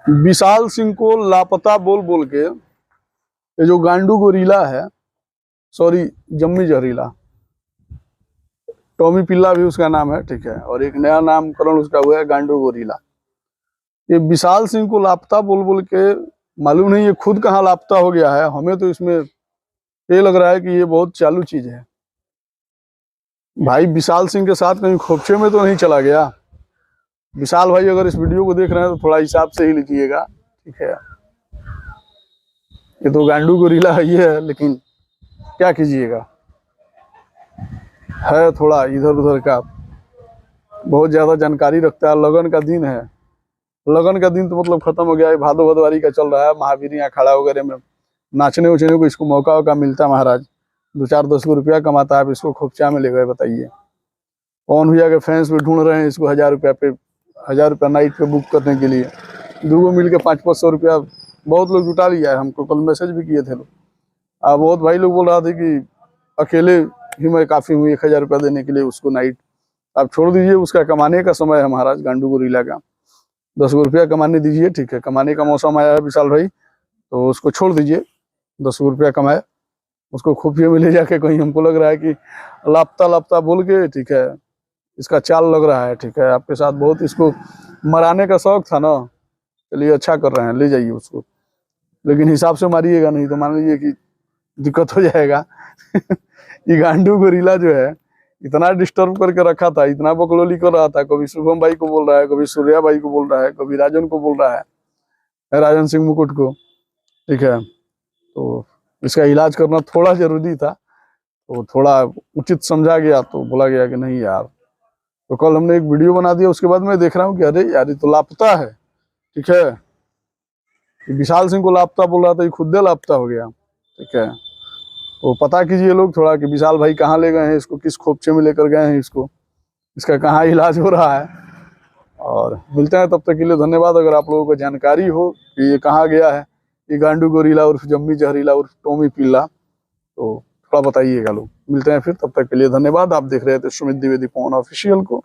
विशाल सिंह को लापता बोल बोल के ये जो गांडू गोरीला है, सॉरी जम्मी जहरीला, टॉमी पिल्ला भी उसका नाम है, ठीक है, और एक नया नामकरण उसका हुआ है गांडू गोरीला। ये विशाल सिंह को लापता बोल बोल के मालूम नहीं ये खुद कहाँ लापता हो गया है। हमें तो इसमें ये लग रहा है कि ये बहुत चालू चीज है। भाई विशाल सिंह के साथ कहीं खोपचे में तो नहीं चला गया? विशाल भाई अगर इस वीडियो को देख रहे हैं तो थोड़ा हिसाब से ही लिखिएगा, ठीक है। ये तो गांडू गोरीला ही है, लेकिन क्या कीजिएगा, है थोड़ा इधर उधर का, बहुत ज्यादा जानकारी रखता है। लगन का दिन है, लगन का दिन तो मतलब खत्म हो गया है, भादो भदवारी का चल रहा है। महावीर अखाड़ा वगैरह में नाचने उचने को इसको मौका वौका मिलता है। महाराज 2-4-10 रुपया कमाता है, अब इसको खोपचा में ले गए, बताइए। पवन भैया के फैंस भी ढूंढ रहे हैं इसको 1000 रुपया पे, 1000 रुपया नाइट पे बुक करने के लिए। दो मिल के 500-500 रुपया बहुत लोग जुटा लिया है। हमको कल मैसेज भी किए थे लोग। बहुत भाई लोग बोल रहा थे कि अकेले ही मैं काफी हूँ 1000 रुपया देने के लिए उसको नाइट। आप छोड़ दीजिए, उसका कमाने का समय है महाराज गांडू गोरीला का। 10 रुपया कमाने दीजिए, ठीक है, कमाने का मौसम आया है विशाल भाई, तो उसको छोड़ दीजिए। 10 रुपया कमाए, उसको खुफिया में ले जाके कहीं, हमको लग रहा है कि लापता लापता बोल के, ठीक है, इसका चाल लग रहा है, ठीक है। आपके साथ बहुत इसको मराने का शौक था ना, चलिए अच्छा कर रहे हैं, ले जाइए उसको, लेकिन हिसाब से मारिएगा, नहीं तो मान लीजिए कि दिक्कत हो जाएगा। ये गांडू गोरीला जो है इतना डिस्टर्ब करके रखा था, इतना बकलोली कर रहा था, कभी शुभम भाई को बोल रहा है, कभी सूर्या भाई को बोल रहा है, कभी राजन को बोल रहा है, राजन सिंह मुकुट को, ठीक है। तो इसका इलाज करना थोड़ा जरूरी था, तो थोड़ा उचित समझा गया, तो बोला गया कि नहीं यार। तो कल हमने एक वीडियो बना दिया, उसके बाद मैं देख रहा हूँ कि अरे यार ये तो लापता है, ठीक है। विशाल सिंह को लापता बोल रहा था, ये खुद लापता हो गया, ठीक है। तो पता कीजिए लोग थोड़ा कि विशाल भाई कहाँ ले गए हैं इसको, किस खोपचे में लेकर गए हैं इसको, इसका कहाँ इलाज हो रहा है। और मिलते हैं, तब तक के लिए धन्यवाद। अगर आप लोगों को जानकारी हो कि ये कहाँ गया है, ये गांडू गोरीला उर्फ जम्मी जहरीला उर्फ टॉमी पिल्ला, तो थोड़ा बताइएगा लोग। मिलते हैं फिर, तब तक के लिए धन्यवाद। आप देख रहे थे सुमित द्विवेदी पवन ऑफिशियल को।